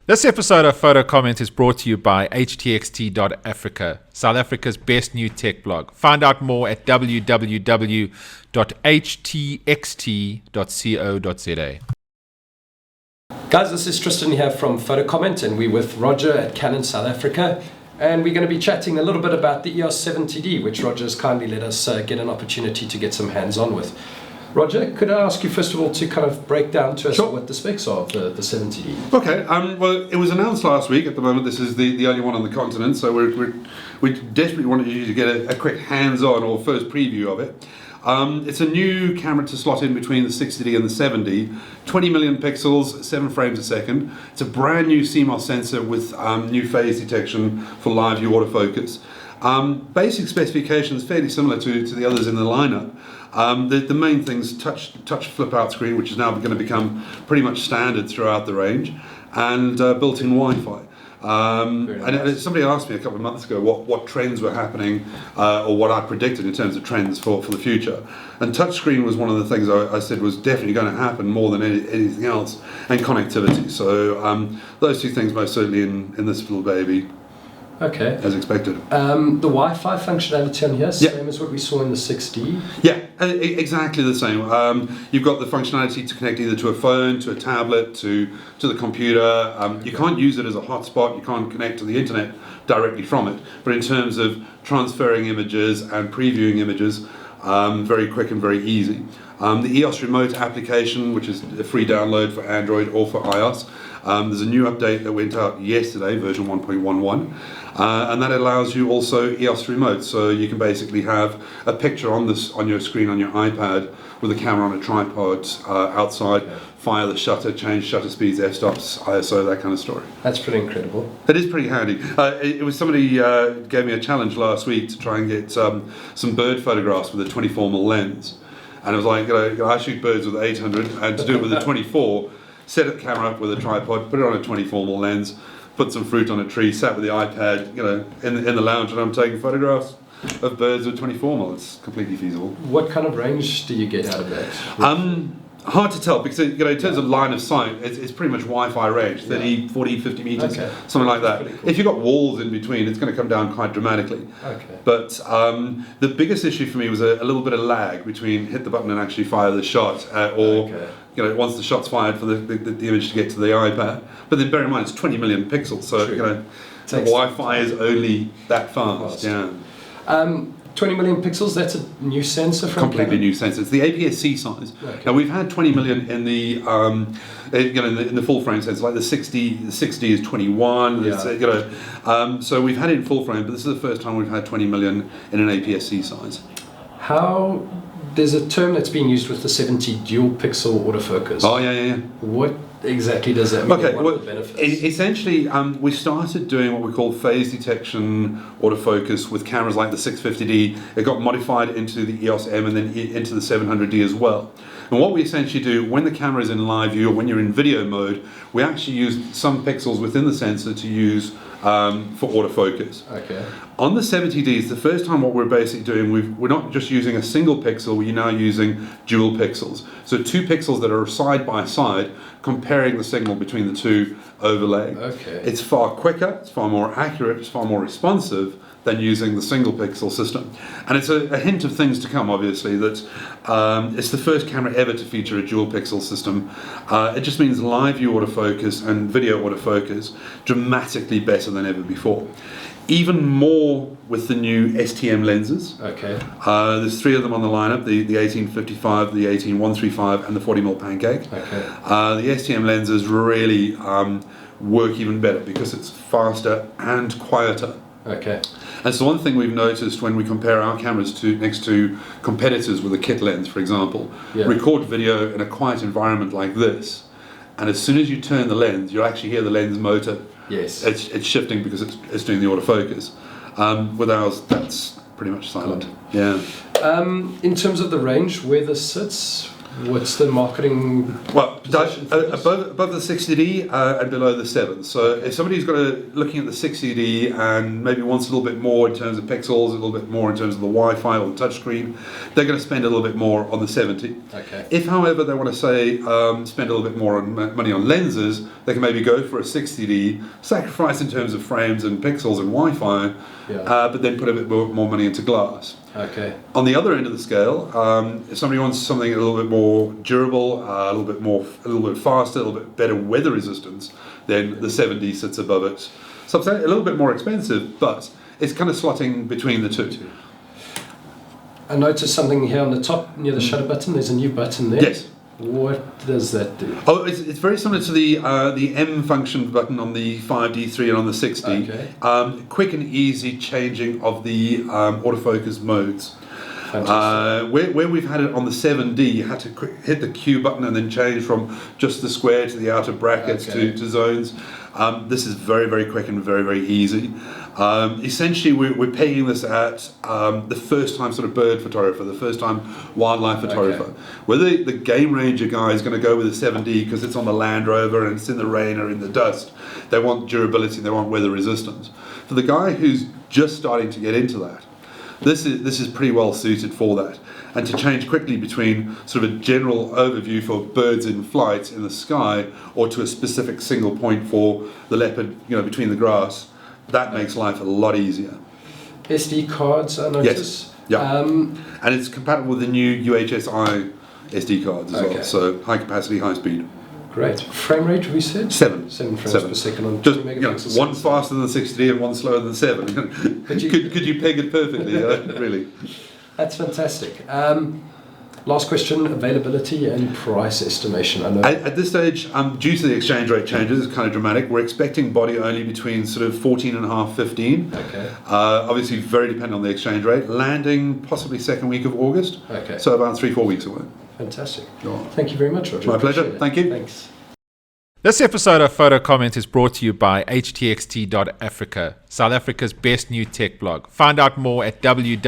This episode of PhotoComment is brought to you by htxt.africa, South Africa's best new tech blog. Find out more at www.htxt.co.za. Guys, this is Tristan here from PhotoComment, and we're with Roger at Canon South Africa, and we're going to be chatting a little bit about the EOS 70D, which Roger's kindly let us get an opportunity to get some hands-on with. Roger, could I ask you first of all to kind of break down to us what the specs are of the 70D? Okay, well, it was announced last week. At the moment, this is the only one on the continent, so we desperately wanted you to get a quick hands-on or first preview of it. It's a new camera to slot in between the 60D and the 70, 20 million pixels, 7 frames a second. It's a brand new CMOS sensor with new phase detection for live view autofocus. Basic specifications fairly similar to the others in the lineup. The main thing's touch flip out screen, which is now going to become pretty much standard throughout the range, and built-in Wi-Fi. And somebody asked me a couple of months ago what trends were happening, or what I predicted in terms of trends for the future. And touchscreen was one of the things I said was definitely going to happen more than anything else, and connectivity. So those two things most certainly in this little baby. Okay. As expected. The Wi-Fi functionality on here, same as what we saw in the 6D? Yeah, exactly the same. You've got the functionality to connect either to a phone, to a tablet, to the computer. You can't use it as a hotspot, you can't connect to the internet directly from it. But in terms of transferring images and previewing images, very quick and very easy. The EOS remote application, which is a free download for Android or for iOS. There's a new update that went out yesterday, version 1.11, and that allows you also EOS remote. So you can basically have a picture on your screen on your iPad with a camera on a tripod outside, fire the shutter, change shutter speeds, f-stops, ISO, that kind of story. That's pretty incredible. It is pretty handy. It was somebody gave me a challenge last week to try and get some bird photographs with a 24mm lens. And I was like, I shoot birds with 800, and to do it with a 24, set the camera up with a tripod, put it on a 24mm lens, put some fruit on a tree, sat with the iPad, in the lounge, and I'm taking photographs of birds with 24mm. It's completely feasible. What kind of range do you get out of that? Hard to tell, because in terms of line of sight, it's pretty much Wi-Fi range, 30, 40, 50 meters, something like that. Cool. If you've got walls in between, it's going to come down quite dramatically. Okay. But the biggest issue for me was a little bit of lag between hit the button and actually fire the shot, once the shot's fired for the image to get to the iPad. But then bear in mind, it's 20 million pixels, so the Wi-Fi is only that fast. Yeah. 20 million pixels, that's a new sensor from Completely Canon? New sensor. It's the APS-C size. Okay. Now we've had 20 million in the in the full frame sensor, like the 60 is 21. Yeah. So we've had it in full frame, but this is the first time we've had 20 million in an APS-C size. There's a term that's being used with the 70 Dual Pixel Autofocus. Oh yeah. What exactly does that mean? Okay, what are the benefits? Essentially, we started doing what we call phase detection autofocus with cameras like the 650D. It got modified into the EOS M and then into the 700D as well. And what we essentially do when the camera is in live view or when you're in video mode, we actually use some pixels within the sensor to use for autofocus. Okay. On the 70D, it's the first time what we're basically doing, we're not just using a single pixel, we're now using dual pixels. So 2 pixels that are side by side, comparing the signal between the two overlay. Okay. It's far quicker, it's far more accurate, it's far more responsive than using the single pixel system. And it's a hint of things to come, obviously, that it's the first camera ever to feature a dual pixel system. It just means live view autofocus and video autofocus dramatically better than ever before. Even more with the new STM lenses. Okay. There's 3 of them on the lineup, the 1855, the 18135, and the 40mm pancake. Okay. The STM lenses really work even better because it's faster and quieter. Okay. And so one thing we've noticed when we compare our cameras next to competitors with a kit lens, for example, record video in a quiet environment like this, and as soon as you turn the lens, you'll actually hear the lens motor. Yes. It's shifting because it's doing the autofocus. With ours, that's pretty much silent. Yeah. In terms of the range, where this sits, what's the marketing? Well, position for this? above the 60D and below the 7. So if somebody's looking at the 60D and maybe wants a little bit more in terms of pixels, a little bit more in terms of the Wi-Fi or the touchscreen, they're going to spend a little bit more on the 70. Okay. If, however, they want to say spend a little bit more money on lenses, they can maybe go for a 60D, sacrifice in terms of frames and pixels and Wi-Fi, but then put a bit more money into glass. Okay. On the other end of the scale, if somebody wants something a little bit more durable, a little bit faster, a little bit better weather resistance, then the 70 sits above it. So a little bit more expensive, but it's kind of slotting between the two. I noticed something here on the top near the shutter button. There's a new button there. Yes. What does that do? Oh, it's very similar to the M function button on the 5D3 and on the 6D. Okay. Quick and easy changing of the autofocus modes. Where we've had it on the 7D, you had to hit the Q button and then change from just the square to the outer brackets to zones. This is very, very quick and very, very easy. Essentially, we're pegging this at the first time sort of bird photographer, the first time wildlife photographer. Okay. Whether the game ranger guy is going to go with a 7D because it's on the Land Rover and it's in the rain or in the dust, they want durability, they want weather resistance. For the guy who's just starting to get into that, this is pretty well suited for that. And to change quickly between sort of a general overview for birds in flight in the sky or to a specific single point for the leopard, between the grass, that makes life a lot easier. SD cards, I notice. Yes. Yeah. And it's compatible with the new UHSI SD cards as well. So high capacity, high speed. Great. Frame rate, we said? 7. 7 frames per second on just 2 megapixels. One faster than 60 and one slower than 7. Could you peg it perfectly? Really? That's fantastic. Last question, availability and price estimation. I know at this stage, due to the exchange rate changes, it's kind of dramatic. We're expecting body only between sort of 14.5, 15. Okay. Obviously, very dependent on the exchange rate. Landing possibly second week of August. Okay. So about 3-4 weeks away. Fantastic. Sure. Thank you very much, Roger. My pleasure. Thank you. Thanks. This episode of PhotoComment is brought to you by htxt.africa, South Africa's best new tech blog. Find out more at www.htxt.co.za.